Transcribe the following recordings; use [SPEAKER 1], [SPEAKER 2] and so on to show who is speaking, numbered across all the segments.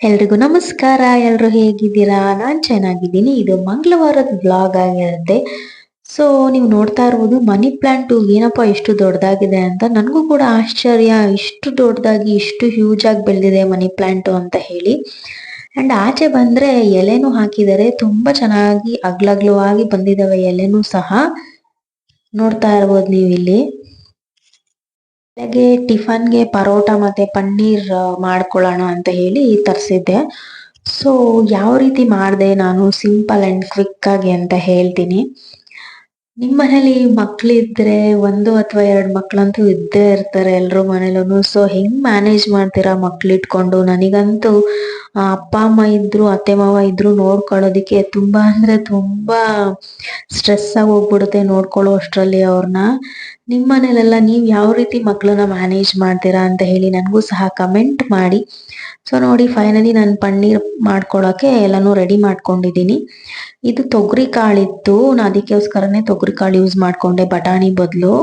[SPEAKER 1] ಎಲ್ರಿಗೂ ನಮಸ್ಕಾರ. ಎಲ್ರು ಹೇಗಿದ್ದೀರಾ? ನಾನ್ ಚೆನ್ನಾಗಿದ್ದೀನಿ. ಇದು ಮಂಗಳವಾರದ ವ್ಲಾಗ್ ಆಗಿರುತ್ತೆ. ಸೊ ನೀವು ನೋಡ್ತಾ ಇರ್ಬೋದು ಮನಿ ಪ್ಲಾಂಟ್ ಏನಪ್ಪಾ ಇಷ್ಟು ದೊಡ್ಡದಾಗಿದೆ ಅಂತ. ನನಗೂ ಕೂಡ ಆಶ್ಚರ್ಯ, ಇಷ್ಟು ದೊಡ್ಡದಾಗಿ ಇಷ್ಟು ಹ್ಯೂಜ್ ಆಗಿ ಬೆಳೆದಿದೆ ಮನಿ ಪ್ಲಾಂಟ್ ಅಂತ ಹೇಳಿ. ಅಂಡ್ ಆಚೆ ಬಂದ್ರೆ ಎಲೆನೂ ಹಾಕಿದ್ದಾರೆ, ತುಂಬಾ ಚೆನ್ನಾಗಿ ಅಗ್ಲಗ್ಲವಾಗಿ ಬಂದಿದಾವೆ ಎಲೆನೂ ಸಹ. ನೋಡ್ತಾ ಇರ್ಬೋದು ನೀವು ಇಲ್ಲಿ. ಬೆಳಗ್ಗೆ ಟಿಫನ್ಗೆ ಪರೋಟ ಮತ್ತೆ ಪನ್ನೀರ್ ಮಾಡ್ಕೊಳ್ಳೋಣ ಅಂತ ಹೇಳಿ ತರಿಸಿದ್ದೆ. ಸೊ ಯಾವ ರೀತಿ ಮಾಡಿದೆ ನಾನು ಸಿಂಪಲ್ ಅಂಡ್ ಕ್ವಿಕ್ ಆಗಿ ಅಂತ ಹೇಳ್ತೀನಿ. ನಿಮ್ಮ ಮನೇಲಿ ಮಕ್ಳಿದ್ರೆ ಒಂದು ಅಥವಾ ಎರಡು ಮಕ್ಳಂತೂ ಇದ್ದೇ ಇರ್ತಾರೆ ಎಲ್ರ ಮನೇಲೂ. ಸೊ ಹೆಂಗ್ ಮ್ಯಾನೇಜ್ ಮಾಡ್ತೀರಾ ಮಕ್ಳಿಟ್ಕೊಂಡು? ನನಗಂತೂ ಅಪ್ಪ ಅಮ್ಮ ಇದ್ರು ಅತ್ತೆ ಮಾವ ಇದ್ರು ನೋಡ್ಕೊಳ್ಳೋದಿಕ್ಕೆ ತುಂಬಾ ಅಂದ್ರೆ ತುಂಬಾ ಸ್ಟ್ರೆಸ್ ಆಗಿ ಹೋಗ್ಬಿಡುತ್ತೆ ನೋಡ್ಕೊಳ್ಳೋ ಅಷ್ಟ್ರಲ್ಲಿ ಅವ್ರನ್ನ. ನಿಮ್ಮ ಮನೇಲೆಲ್ಲ ನೀವ್ ಯಾವ ರೀತಿ ಮಕ್ಳನ್ನ ಮ್ಯಾನೇಜ್ ಮಾಡ್ತೀರಾ ಅಂತ ಹೇಳಿ ನನಗೂ ಸಹ ಕಮೆಂಟ್ ಮಾಡಿ. ಸೊ ನೋಡಿ ಫೈನಲಿ ನಾನು ಪನ್ನೀರ್ ಮಾಡ್ಕೊಳಕ್ಕೆ ಎಲ್ಲಾನು ರೆಡಿ ಮಾಡ್ಕೊಂಡಿದ್ದೀನಿ. ಇದು ತೊಗರಿ ಕಾಳಿತ್ತು, ನಾನು ಅದಕ್ಕೋಸ್ಕರನೇ ತೊಗರಿ ಕಾಳು ಯೂಸ್ ಮಾಡ್ಕೊಂಡೆ ಬಟಾಣಿ ಬದಲು.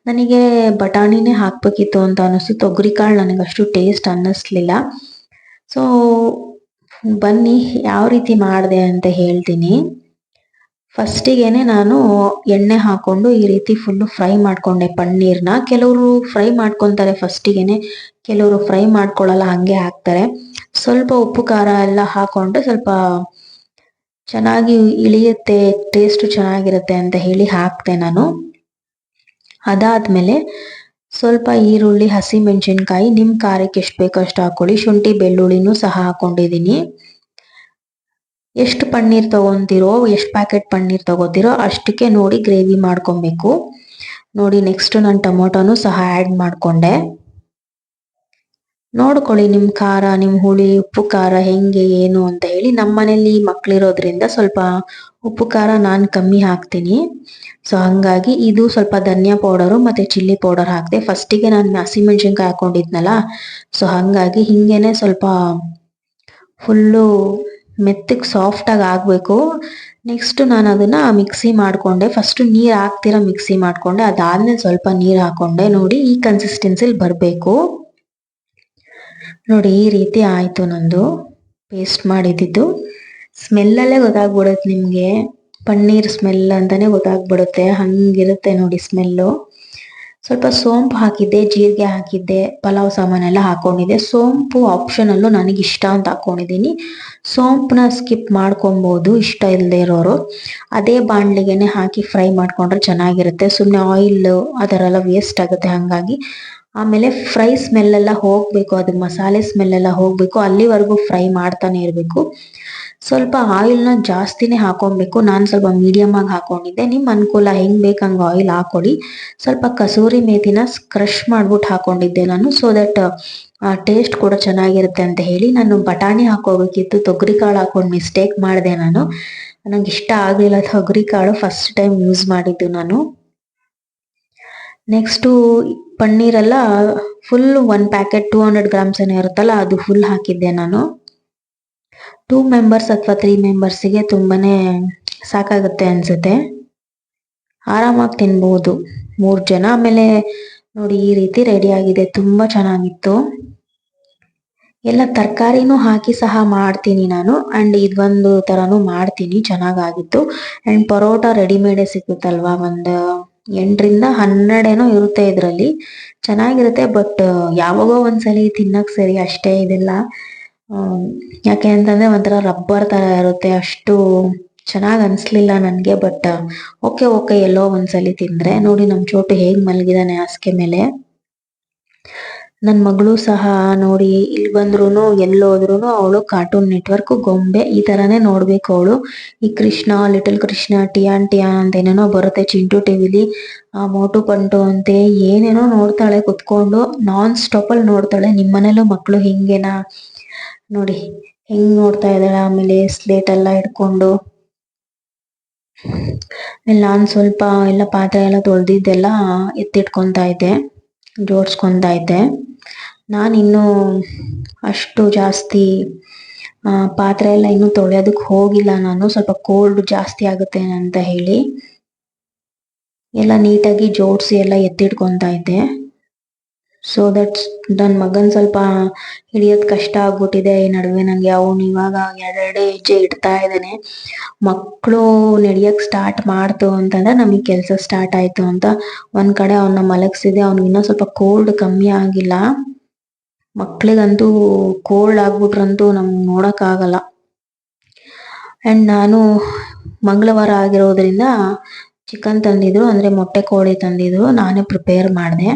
[SPEAKER 1] ನನಗೆ ಬಟಾಣಿನೇ ಹಾಕ್ಬೇಕಿತ್ತು ಅಂತ ಅನಿಸ್ತು, ತೊಗರಿ ಕಾಳು ನನಗೆ ಅಷ್ಟು ಟೇಸ್ಟ್ ಅನ್ನಿಸ್ಲಿಲ್ಲ. ಸೊ ಬನ್ನಿ ಯಾವ ರೀತಿ ಮಾಡಿದೆ ಅಂತ ಹೇಳ್ತೀನಿ. ಫಸ್ಟಿಗೆನೆ ನಾನು ಎಣ್ಣೆ ಹಾಕೊಂಡು ಈ ರೀತಿ ಫುಲ್ಲು ಫ್ರೈ ಮಾಡ್ಕೊಂಡೆ ಪನ್ನೀರ್ನ. ಕೆಲವರು ಫ್ರೈ ಮಾಡ್ಕೊತಾರೆ ಫಸ್ಟಿಗೆನೆ, ಕೆಲವರು ಫ್ರೈ ಮಾಡ್ಕೊಳ್ಳಲ್ಲ, ಹಂಗೆ ಹಾಕ್ತಾರೆ. ಸ್ವಲ್ಪ ಉಪ್ಪು ಖಾರ ಎಲ್ಲ ಹಾಕೊಂಡ್ರೆ ಸ್ವಲ್ಪ ಚೆನ್ನಾಗಿ ಇಳಿಯುತ್ತೆ, ಟೇಸ್ಟ್ ಚೆನ್ನಾಗಿರುತ್ತೆ ಅಂತ ಹೇಳಿ ಹಾಕ್ತೆ ನಾನು. ಅದಾದ್ಮೇಲೆ ಸ್ವಲ್ಪ ಈರುಳ್ಳಿ, ಹಸಿ ಮೆಣಸಿನ್ಕಾಯಿ, ನಿಮ್ ಖಾರಕ್ಕೆ ಎಷ್ಟು ಬೇಕೋ ಅಷ್ಟು ಹಾಕೊಳ್ಳಿ. ಶುಂಠಿ ಬೆಳ್ಳುಳ್ಳಿನೂ ಸಹ ಹಾಕೊಂಡಿದೀನಿ. ಎಷ್ಟು ಪನ್ನೀರ್ ತಗೊಂತೀರೋ, ಎಷ್ಟು ಪ್ಯಾಕೆಟ್ ಪನ್ನೀರ್ ತಗೋತೀರೋ ಅಷ್ಟಕ್ಕೆ ನೋಡಿ ಗ್ರೇವಿ ಮಾಡ್ಕೊಬೇಕು. ನೋಡಿ ನೆಕ್ಸ್ಟ್ ನಾನು ಟೊಮೊಟೊನು ಸಹ ಆ್ಯಡ್ ಮಾಡ್ಕೊಂಡೆ. ನೋಡ್ಕೊಳ್ಳಿ ನಿಮ್ ಖಾರ, ನಿಮ್ ಹುಳಿ, ಉಪ್ಪು ಖಾರ ಹೆಂಗೆ ಏನು ಅಂತ ಹೇಳಿ. ನಮ್ಮ ಮನೇಲಿ ಮಕ್ಳಿರೋದ್ರಿಂದ ಸ್ವಲ್ಪ ಉಪ್ಪು ಖಾರ ನಾನು ಕಮ್ಮಿ ಹಾಕ್ತೀನಿ. ಸೊ ಹಂಗಾಗಿ ಇದು ಸ್ವಲ್ಪ ಧನಿಯಾ ಪೌಡರು ಮತ್ತೆ ಚಿಲ್ಲಿ ಪೌಡರ್ ಹಾಕಿದೆ. ಫಸ್ಟಿಗೆ ನಾನು ಹಸಿಮೆಣ್ಸಿನ್ಕಾಯಿ ಹಾಕೊಂಡಿದ್ನಲ್ಲ, ಸೊ ಹಂಗಾಗಿ ಹಿಂಗೇನೆ ಸ್ವಲ್ಪ ಫುಲ್ಲು ಮೆತ್ತಗೆ ಸಾಫ್ಟಾಗಿ ಆಗಬೇಕು. ನೆಕ್ಸ್ಟ್ ನಾನು ಅದನ್ನ ಮಿಕ್ಸಿ ಮಾಡಿಕೊಂಡೆ. ಫಸ್ಟ್ ನೀರು ಹಾಕ್ತಿರ ಮಿಕ್ಸಿ ಮಾಡಿಕೊಂಡೆ, ಅದಾದ್ಮೇಲೆ ಸ್ವಲ್ಪ ನೀರು ಹಾಕೊಂಡೆ. ನೋಡಿ ಈ ಕನ್ಸಿಸ್ಟೆನ್ಸಿಲಿ ಬರಬೇಕು. ನೋಡಿ ಈ ರೀತಿ ಆಯಿತು ನಂದು ಪೇಸ್ಟ್ ಮಾಡಿದ್ದು. ಸ್ಮೆಲ್ಲಲ್ಲೇ ಗೊತ್ತಾಗ್ಬಿಡುತ್ತೆ ನಿಮಗೆ, ಪನ್ನೀರ್ ಸ್ಮೆಲ್ ಅಂತಾನೆ ಗೊತ್ತಾಗ್ಬಿಡುತ್ತೆ, ಹಂಗಿರುತ್ತೆ ನೋಡಿ ಸ್ಮೆಲ್ಲು. ಸ್ವಲ್ಪ ಸೋಂಪು ಹಾಕಿದ್ದೆ, ಜೀರಿಗೆ ಹಾಕಿದ್ದೆ, ಪಲಾವ್ ಸಾಮಾನೆಲ್ಲ ಹಾಕೊಂಡಿದ್ದೆ. ಸೋಂಪು ಆಪ್ಷನಲ್ಲು, ನನಗಿಷ್ಟ ಅಂತ ಹಾಕೊಂಡಿದ್ದೀನಿ. ಸೋಂಪನ್ನ ಸ್ಕಿಪ್ ಮಾಡ್ಕೊಬೋದು ಇಷ್ಟ ಇಲ್ಲದೆ ಇರೋರು. ಅದೇ ಬಾಣಲಿಗೆನೆ ಹಾಕಿ ಫ್ರೈ ಮಾಡ್ಕೊಂಡ್ರೆ ಚೆನ್ನಾಗಿರುತ್ತೆ. ಸುಮ್ಮನೆ ಆಯಿಲ್ ಆ ಥರ ಎಲ್ಲ ವೇಸ್ಟ್ ಆಗುತ್ತೆ. ಹಾಗಾಗಿ ಆಮೇಲೆ ಫ್ರೈ ಸ್ಮೆಲ್ಲೆಲ್ಲ ಹೋಗಬೇಕು, ಅದು ಮಸಾಲೆ ಸ್ಮೆಲ್ಲೆಲ್ಲ ಹೋಗಬೇಕು, ಅಲ್ಲಿವರೆಗೂ ಫ್ರೈ ಮಾಡ್ತಾನೆ ಇರಬೇಕು. ಸ್ವಲ್ಪ ಆಯಿಲ್ನ ಜಾಸ್ತಿನೇ ಹಾಕೊಬೇಕು. ನಾನು ಸ್ವಲ್ಪ ಮೀಡಿಯಮ್ ಆಗಿ ಹಾಕೊಂಡಿದ್ದೆ. ನಿಮ್ಮ ಅನುಕೂಲ ಹೆಂಗ್ ಬೇಕು ಹಂಗೆ ಆಯಿಲ್ ಹಾಕೊಳ್ಳಿ. ಸ್ವಲ್ಪ ಕಸೂರಿ ಮೇಥಿನ ಕ್ರಷ್ ಮಾಡ್ಬಿಟ್ಟು ಹಾಕೊಂಡಿದ್ದೆ ನಾನು, ಸೊ ದಟ್ ಟೇಸ್ಟ್ ಕೂಡ ಚೆನ್ನಾಗಿರುತ್ತೆ ಅಂತ ಹೇಳಿ. ನಾನು ಬಟಾಣಿ ಹಾಕೋಬೇಕಿತ್ತು, ತೊಗರಿ ಕಾಳು ಹಾಕೊಂಡು ಮಿಸ್ಟೇಕ್ ಮಾಡಿದೆ ನಾನು. ನಂಗೆ ಇಷ್ಟ ಆಗಲಿಲ್ಲ ತೊಗರಿ ಕಾಳು, ಫಸ್ಟ್ ಟೈಮ್ ಯೂಸ್ ಮಾಡಿದ್ದು ನಾನು. ನೆಕ್ಸ್ಟು ಪನ್ನೀರೆಲ್ಲ ಫುಲ್ 1 ಪ್ಯಾಕೆಟ್ 200 ಗ್ರಾಮ್ಸ್ ಏನೋ ಇರುತ್ತಲ್ಲ, ಅದು ಫುಲ್ ಹಾಕಿದ್ದೆ ನಾನು. 2 ಮೆಂಬರ್ಸ್ ಅಥವಾ 3 ಮೆಂಬರ್ಸಿಗೆ ತುಂಬಾನೇ ಸಾಕಾಗುತ್ತೆ ಅನ್ಸುತ್ತೆ, ಆರಾಮಾಗಿ ತಿನ್ಬಹುದು 3 ಜನ. ಆಮೇಲೆ ನೋಡಿ ಈ ರೀತಿ ರೆಡಿ ಆಗಿದೆ, ತುಂಬಾ ಚೆನ್ನಾಗಿತ್ತು. ಎಲ್ಲ ತರಕಾರಿನೂ ಹಾಕಿ ಸಹ ಮಾಡ್ತೀನಿ ನಾನು, ಅಂಡ್ ಇದೊಂದು ತರನು ಮಾಡ್ತೀನಿ, ಚೆನ್ನಾಗಾಗಿತ್ತು. ಅಂಡ್ ಪರೋಟ ರೆಡಿಮೇಡೇ ಸಿಗುತ್ತಲ್ವಾ, ಒಂದು 8ರಿಂದ 12 ಇರುತ್ತೆ ಇದರಲ್ಲಿ, ಚೆನ್ನಾಗಿರುತ್ತೆ. ಬಟ್ ಯಾವಾಗೋ ಒಂದ್ಸಲಿ ತಿನ್ನಕ್ ಸರಿ ಅಷ್ಟೇ ಇದೆಲ್ಲ. ಯಾಕೆ ಅಂತಂದ್ರೆ ಒಂಥರ ರಬ್ಬರ್ ತರ ಇರುತ್ತೆ, ಅಷ್ಟು ಚೆನ್ನಾಗ್ ಅನ್ಸ್ಲಿಲ್ಲ ನನ್ಗೆ. ಬಟ್ ಓಕೆ ಎಲ್ಲೋ ಒಂದ್ಸಲಿ ತಿಂದ್ರೆ. ನೋಡಿ ನಮ್ ಚೋಟು ಹೇಗ್ ಮಲಗಿದಾನೆ ಹಾಸಿಗೆ ಮೇಲೆ. ನನ್ ಮಗಳು ಸಹ ನೋಡಿ, ಇಲ್ಲಿ ಬಂದ್ರುನು ಎಲ್ಲೋದ್ರುನು ಅವಳು ಕಾರ್ಟೂನ್ ನೆಟ್ವರ್ಕ್ ಗೊಂಬೆ ಈ ತರಾನೇ ನೋಡ್ಬೇಕು ಅವಳು. ಈ ಕೃಷ್ಣ, ಲಿಟಲ್ ಕೃಷ್ಣ, ಟಿಯಾನ್ ಟಿಯಾನ್ ಅಂತ ಏನೇನೋ ಬರುತ್ತೆ ಚಿಂಟು ಟಿವಿಲಿ, ಮೋಟು ಪಂಟು ಅಂತೆ ಏನೇನೋ ನೋಡ್ತಾಳೆ ಕುತ್ಕೊಂಡು, ನಾನ್ ಸ್ಟಾಪ್ ಅಲ್ಲಿ ನೋಡ್ತಾಳೆ. ನಿಮ್ಮನೇಲೂ ಮಕ್ಕಳು ಹಿಂಗೇನಾ? ನೋಡಿ ಹೆಂಗ್ ನೋಡ್ತಾ ಇದ್ದಾಳೆ. ಆಮೇಲೆ ಸ್ಲೇಟ್ ಎಲ್ಲ ಇಟ್ಕೊಂಡು. ನಾನು ಸ್ವಲ್ಪ ಎಲ್ಲ ಪಾತ್ರೆ ಎಲ್ಲ ತೊಳೆದಿದ್ದೆಲ್ಲ ಎತ್ತಿಟ್ಕೊಂತಾ ಇದ್ದೆ, ಜೋಡಿಸ್ಕೊಂತಾ ಇದ್ದೆ. ನಾನಿನ್ನೂ ಅಷ್ಟು ಜಾಸ್ತಿ ಪಾತ್ರೆ ಎಲ್ಲ ಇನ್ನೂ ತೊಳೆಯೋದಕ್ಕೆ ಹೋಗಿಲ್ಲ ನಾನು, ಸ್ವಲ್ಪ ಕೋಲ್ಡ್ ಜಾಸ್ತಿ ಆಗುತ್ತೆ ಅಂತ ಹೇಳಿ. ಎಲ್ಲ ನೀಟಾಗಿ ಜೋಡಿಸಿ ಎಲ್ಲ ಎತ್ತಿಟ್ಕೊಂತಾ ಇದ್ದೆ. ಸೊ ದಟ್ಸ್ ನನ್ನ ಮಗನ್ ಸ್ವಲ್ಪ ಹಿಡಿಯೋದ್ ಕಷ್ಟ ಆಗ್ಬಿಟ್ಟಿದೆ ಈ ನಡುವೆ. ನಂಗೆ ಅವನು ಇವಾಗ ಎರಡೆರಡೇ ಹೆಜ್ಜೆ ಇಡ್ತಾ ಇದ್ದಾನೆ. ಮಕ್ಕಳು ನಡೆಯಕ್ ಸ್ಟಾರ್ಟ್ ಮಾಡ್ತು ಅಂತಂದ್ರೆ ನಮಗೆ ಕೆಲಸ ಸ್ಟಾರ್ಟ್ ಆಯ್ತು ಅಂತ. ಒಂದ್ ಕಡೆ ಅವನ್ನ ಮಲಗ್ಸಿದೆ, ಅವ್ನಿಗೆ ಇನ್ನೂ ಸ್ವಲ್ಪ ಕೋಲ್ಡ್ ಕಮ್ಮಿ ಆಗಿಲ್ಲ. ಮಕ್ಳಿಗಂತೂ ಕೋಲ್ಡ್ ಆಗ್ಬಿಟ್ರಂತೂ ನಮ್ಗೆ ನೋಡಕ್ ಆಗಲ್ಲ. ಅಂಡ್ ನಾನು ಮಂಗಳವಾರ ಆಗಿರೋದ್ರಿಂದ ಚಿಕನ್ ತಂದಿದ್ರು, ಅಂದ್ರೆ ಮೊಟ್ಟೆ ಕೋಳಿ ತಂದಿದ್ರು. ನಾನೇ ಪ್ರಿಪೇರ್ ಮಾಡಿದೆ.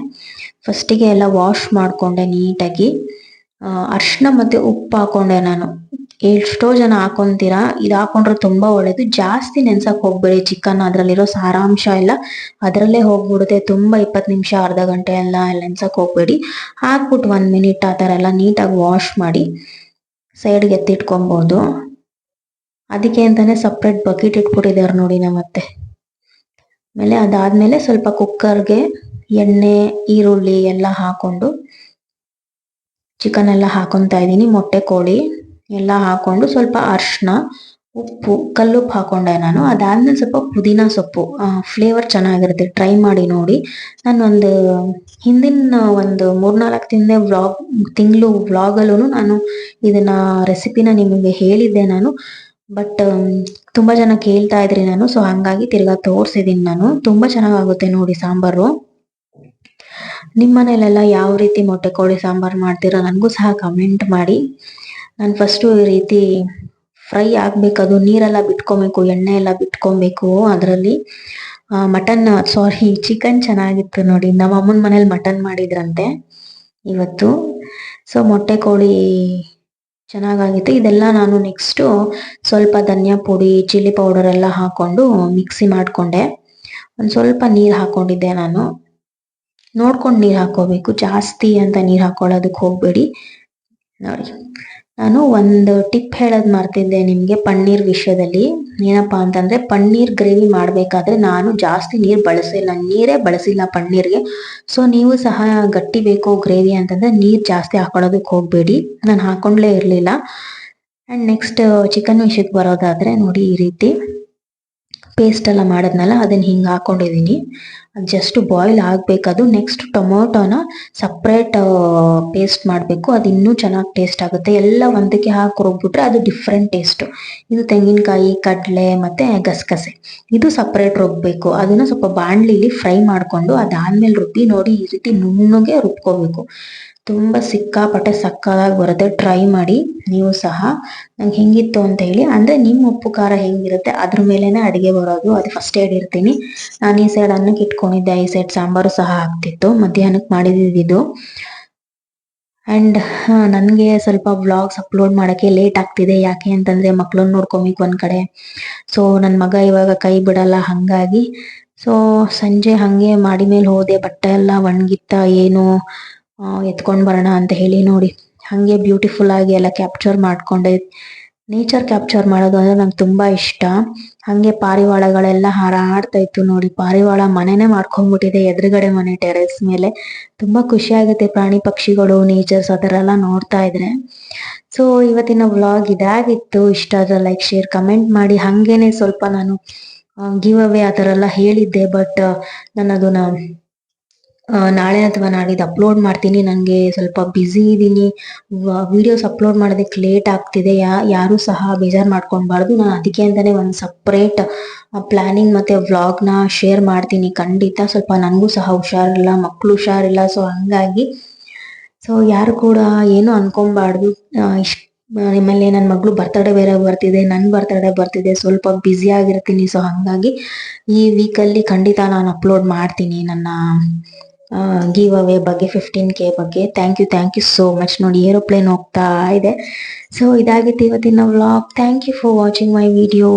[SPEAKER 1] ಫಸ್ಟಿಗೆ ಎಲ್ಲ ವಾಶ್ ಮಾಡ್ಕೊಂಡೆ ನೀಟಾಗಿ. ಅರ್ಶಿನ ಮತ್ತೆ ಉಪ್ಪು ಹಾಕೊಂಡೆ ನಾನು. ಎಷ್ಟೋ ಜನ ಹಾಕೊಂತೀರಾ, ಇದು ಹಾಕೊಂಡ್ರೆ ತುಂಬಾ ಒಳ್ಳೇದು. ಜಾಸ್ತಿ ನೆನ್ಸಕ್ ಹೋಗ್ಬೇಡಿ ಚಿಕನ್, ಅದ್ರಲ್ಲಿರೋ ಸಾರಾಂಶ ಎಲ್ಲ ಅದರಲ್ಲೇ ಹೋಗ್ಬಿಡುತ್ತೆ. ತುಂಬಾ 20 ನಿಮಿಷ ಅರ್ಧ ಗಂಟೆ ಎಲ್ಲ ನೆನ್ಸಕ್ ಹೋಗ್ಬೇಡಿ. ಹಾಕ್ಬಿಟ್ಟು 1 ಮಿನಿಟ್ ಆ ಥರ ಎಲ್ಲ ನೀಟಾಗಿ ವಾಶ್ ಮಾಡಿ ಸೈಡ್ಗೆ ಎತ್ತಿಟ್ಕೊಬೋದು. ಅದಕ್ಕೆ ಅಂತಾನೆ ಸಪ್ರೇಟ್ ಬಕೆಟ್ ಇಟ್ಬಿಟ್ಟಿದ್ದಾರೆ ನೋಡಿ ನಮ್ಮತ್ತೆ. ಆಮೇಲೆ ಅದಾದ್ಮೇಲೆ ಸ್ವಲ್ಪ ಕುಕ್ಕರ್ಗೆ ಎಣ್ಣೆ, ಈರುಳ್ಳಿ ಎಲ್ಲ ಹಾಕೊಂಡು ಚಿಕನ್ ಎಲ್ಲ ಹಾಕೊಂತಾ ಇದ್ದೀನಿ. ಮೊಟ್ಟೆ ಕೋಳಿ ಎಲ್ಲ ಹಾಕೊಂಡು ಸ್ವಲ್ಪ ಅರ್ಶಿನ, ಉಪ್ಪು, ಕಲ್ಲುಪ್ಪು ಹಾಕೊಂಡೆ ನಾನು. ಅದಾದ್ಮೇಲೆ ಸ್ವಲ್ಪ ಪುದೀನ ಸೊಪ್ಪು, ಫ್ಲೇವರ್ ಚೆನ್ನಾಗಿರುತ್ತೆ, ಟ್ರೈ ಮಾಡಿ ನೋಡಿ. ನಾನು ಹಿಂದಿನ ಒಂದು 3-4 ತಿಂಗಳು ವ್ಲಾಗಲ್ಲೂ ನಾನು ಇದನ್ನ ರೆಸಿಪಿನ ನಿಮಗೆ ಹೇಳಿದ್ದೆ ನಾನು. ಬಟ್ ತುಂಬಾ ಜನ ಕೇಳ್ತಾ ಇದ್ರಿ ನಾನು, ಸೊ ಹಂಗಾಗಿ ತಿರ್ಗಾ ತೋರ್ಸಿದೀನಿ ನಾನು. ತುಂಬಾ ಚೆನ್ನಾಗಾಗುತ್ತೆ ನೋಡಿ ಸಾಂಬಾರು. ನಿಮ್ಮ ಮನೇಲೆಲ್ಲ ಯಾವ ರೀತಿ ಮೊಟ್ಟೆ ಕೋಳಿ ಸಾಂಬಾರು ಮಾಡ್ತೀರಾ ನನಗೂ ಸಹ ಕಮೆಂಟ್ ಮಾಡಿ. ನಾನು ಫಸ್ಟು ಈ ರೀತಿ ಫ್ರೈ ಆಗ್ಬೇಕು, ಅದು ನೀರೆಲ್ಲ ಬಿಟ್ಕೊಬೇಕು, ಎಣ್ಣೆ ಎಲ್ಲ ಬಿಟ್ಕೊಬೇಕು ಅದರಲ್ಲಿ. ಚಿಕನ್ ಚೆನ್ನಾಗಿತ್ತು ನೋಡಿ. ನಮ್ಮ ಅಮ್ಮನ ಮನೇಲಿ ಮಟನ್ ಮಾಡಿದ್ರಂತೆ ಇವತ್ತು. ಸೊ ಮೊಟ್ಟೆ ಕೋಳಿ ಚೆನ್ನಾಗಾಗಿತ್ತು. ಇದೆಲ್ಲ ನಾನು ನೆಕ್ಸ್ಟು ಸ್ವಲ್ಪ ಧನಿಯಾ ಪುಡಿ, ಚಿಲ್ಲಿ ಪೌಡರ್ ಎಲ್ಲ ಹಾಕೊಂಡು ಮಿಕ್ಸಿ ಮಾಡ್ಕೊಂಡೆ. ಒಂದು ಸ್ವಲ್ಪ ನೀರು ಹಾಕೊಂಡಿದ್ದೆ ನಾನು. ನೋಡ್ಕೊಂಡು ನೀರು ಹಾಕೋಬೇಕು, ಜಾಸ್ತಿ ಅಂತ ನೀರು ಹಾಕೊಳ್ಳೋದಕ್ಕೆ ಹೋಗ್ಬೇಡಿ ನೋಡಿ. ನಾನು ಒಂದು ಟಿಪ್ ಹೇಳೋದು ಮರ್ತಿದ್ದೆ ನಿಮಗೆ ಪನ್ನೀರ್ ವಿಷಯದಲ್ಲಿ. ಏನಪ್ಪಾ ಅಂತಂದ್ರೆ ಪನ್ನೀರ್ ಗ್ರೇವಿ ಮಾಡಬೇಕಾದ್ರೆ ನಾನು ಜಾಸ್ತಿ ನೀರೇ ಬಳಸಿಲ್ಲ ಪನ್ನೀರ್ಗೆ. ಸೊ ನೀವು ಸಹ ಗಟ್ಟಿ ಬೇಕು ಗ್ರೇವಿ ಅಂತಂದ್ರೆ ನೀರು ಜಾಸ್ತಿ ಹಾಕೊಳ್ಳೋದಕ್ಕೆ ಹೋಗ್ಬೇಡಿ. ನಾನು ಹಾಕೊಂಡ್ಲೇ ಇರಲಿಲ್ಲ. ಆ್ಯಂಡ್ ನೆಕ್ಸ್ಟ್ ಚಿಕನ್ ವಿಷಯಕ್ಕೆ ಬರೋದಾದ್ರೆ ನೋಡಿ, ಈ ರೀತಿ ಪೇಸ್ಟ್ ಎಲ್ಲ ಮಾಡಿದ್ನಲ್ಲ ಅದನ್ನ ಹಿಂಗೆ ಹಾಕೊಂಡಿದ್ದೀನಿ. ಅದು ಜಸ್ಟ್ ಬಾಯ್ಲ್ ಆಗಬೇಕದು. ನೆಕ್ಸ್ಟ್ ಟೊಮೊಟೊನ ಸಪ್ರೇಟ್ ಪೇಸ್ಟ್ ಮಾಡಬೇಕು, ಅದು ಇನ್ನೂ ಚೆನ್ನಾಗಿ ಟೇಸ್ಟ್ ಆಗುತ್ತೆ. ಎಲ್ಲ ಒಂದಕ್ಕೆ ಹಾಕಿ ರುಬ್ಬಿಟ್ರೆ ಅದು ಡಿಫ್ರೆಂಟ್ ಟೇಸ್ಟು. ಇದು ತೆಂಗಿನಕಾಯಿ, ಕಡಲೆ ಮತ್ತು ಗಸಗಸೆ ಇದು ಸಪ್ರೇಟ್ ರುಬ್ಬಬೇಕು. ಅದನ್ನು ಸ್ವಲ್ಪ ಬಾಣಲಿಲಿ ಫ್ರೈ ಮಾಡಿಕೊಂಡು ಅದಾದ್ಮೇಲೆ ರುಬ್ಬಿ ನೋಡಿ, ಈ ರೀತಿ ನುಣ್ಣಗೆ ರುಬ್ಕೋಬೇಕು. ತುಂಬ ಸಿಕ್ಕಾಪಟ್ಟೆ ಸಕ್ಕದಾಗಿ ಬರುತ್ತೆ. ಟ್ರೈ ಮಾಡಿ ನೀವು ಸಹ. ನಂಗೆ ಹೆಂಗಿತ್ತು ಅಂತ ಹೇಳಿ. ಅಂದರೆ ನಿಮ್ಮ ಉಪ್ಪು ಖಾರ ಹೆಂಗಿರುತ್ತೆ ಅದ್ರ ಮೇಲೇನೆ ಅಡುಗೆ ಬರೋದು. ಅದು ಫಸ್ಟ್ ಹೇಳಿರ್ತೀನಿ. ನಾನು ಈ ಸೈಡ್ ಅನ್ನಕ್ಕೆ ಇಟ್ಕೊಂಡಿದ್ದೆ, ಈ ಸೈಡ್ ಸಾಂಬಾರು ಸಹ ಆಗ್ತಿತ್ತು. ಮಧ್ಯಾಹ್ನಕ್ಕೆ ಮಾಡಿದ್ದು. ಆ್ಯಂಡ್ ನನಗೆ ಸ್ವಲ್ಪ ವ್ಲಾಗ್ಸ್ ಅಪ್ಲೋಡ್ ಮಾಡೋಕ್ಕೆ ಲೇಟ್ ಆಗ್ತಿದೆ. ಯಾಕೆ ಅಂತಂದರೆ ಮಕ್ಳನ್ನ ನೋಡ್ಕೊಬೇಕು ಒಂದು ಕಡೆ. ಸೊ ನನ್ನ ಮಗ ಇವಾಗ ಕೈ ಬಿಡಲ್ಲ, ಹಾಗಾಗಿ ಸೊ ಸಂಜೆ ಹಾಗೆ ಮಾಡಿ ಮೇಲೆ ಹೋದೆ. ಬಟ್ಟೆ ಎಲ್ಲ ಒಣಗಿತ್ತ ಏನು ಎತ್ಕೊಂಡು ಬರೋಣ ಅಂತ ಹೇಳಿ ನೋಡಿ, ಹಾಗೆ ಬ್ಯೂಟಿಫುಲ್ ಆಗಿ ಎಲ್ಲ ಕ್ಯಾಪ್ಚರ್ ಮಾಡ್ಕೊಂಡೆ. ನೇಚರ್ ಕ್ಯಾಪ್ಚರ್ ಮಾಡೋದು ಅಂದರೆ ನಂಗೆ ತುಂಬ ಇಷ್ಟ. ಹಾಗೆ ಪಾರಿವಾಳಗಳೆಲ್ಲ ಹಾರಾಡ್ತಾ ಇತ್ತು ನೋಡಿ. ಪಾರಿವಾಳ ಮನೆನೇ ಮಾಡ್ಕೊಂಡ್ಬಿಟ್ಟಿದೆ ಎದುರುಗಡೆ ಮನೆ ಟೆರೆಸ್ ಮೇಲೆ. ತುಂಬ ಖುಷಿ ಆಗುತ್ತೆ ಪ್ರಾಣಿ ಪಕ್ಷಿಗಳು, ನೇಚರ್ಸ್ ಆ ಥರ ಎಲ್ಲ ನೋಡ್ತಾ ಇದ್ರೆ. ಸೊ ಇವತ್ತಿನ ವ್ಲಾಗ್ ಇದಾಗಿತ್ತು. ಇಷ್ಟ ಆದರೆ ಲೈಕ್, ಶೇರ್, ಕಮೆಂಟ್ ಮಾಡಿ. ಹಾಗೇನೆ ಸ್ವಲ್ಪ ನಾನು ಗಿವ್ ಅವೇ ಆ ಥರ ಎಲ್ಲ ಹೇಳಿದ್ದೆ, ಬಟ್ ನಾನು ಅದನ್ನ ನಾಳೆ ಅಥವಾ ನಾಡಿದ್ದು ಅಪ್ಲೋಡ್ ಮಾಡ್ತೀನಿ. ನನಗೆ ಸ್ವಲ್ಪ ಬ್ಯುಸಿ ಇದ್ದೀನಿ. ವಿಡಿಯೋಸ್ ಅಪ್ಲೋಡ್ ಮಾಡೋದಕ್ಕೆ ಲೇಟ್ ಆಗ್ತಿದೆ. ಯಾರೂ ಸಹ ಬೇಜಾರು ಮಾಡ್ಕೊಳ್ಬಾರ್ದು. ನಾನು ಅದಕ್ಕೆ ಅಂತಲೇ ಒಂದು ಸಪ್ರೇಟ್ ಪ್ಲ್ಯಾನಿಂಗ್ ಮತ್ತು ವ್ಲಾಗ್ನ ಶೇರ್ ಮಾಡ್ತೀನಿ ಖಂಡಿತ. ಸ್ವಲ್ಪ ನನಗೂ ಸಹ ಹುಷಾರಿಲ್ಲ, ಮಕ್ಕಳು ಹುಷಾರಿಲ್ಲ. ಸೊ ಹಂಗಾಗಿ ಯಾರು ಕೂಡ ಏನು ಅನ್ಕೊಬಾರ್ದು. ನಿಮ್ಮಲ್ಲಿ ನನ್ನ ಮಗಳು ಬರ್ತಡೇ ಬೇರೆ ಬರ್ತಿದೆ, ನನ್ನ ಬರ್ತಡೇ ಬರ್ತಿದೆ, ಸ್ವಲ್ಪ ಬ್ಯುಸಿ ಆಗಿರ್ತೀನಿ. ಸೊ ಹಾಗಾಗಿ ಈ ವೀಕಲ್ಲಿ ಖಂಡಿತ ನಾನು ಅಪ್ಲೋಡ್ ಮಾಡ್ತೀನಿ ನನ್ನ ಗಿವ್ ಅವೇ ಬಗ್ಗೆ, 15K ಬಗ್ಗೆ. Thank you so much. ನೋಡಿ ಏರೋಪ್ಲೇನ್ ಹೋಗ್ತಾ ಇದೆ. ಸೊ ಇದಾಗಿತ್ತು ಇವತ್ತಿನ vlog. Thank you for watching my video.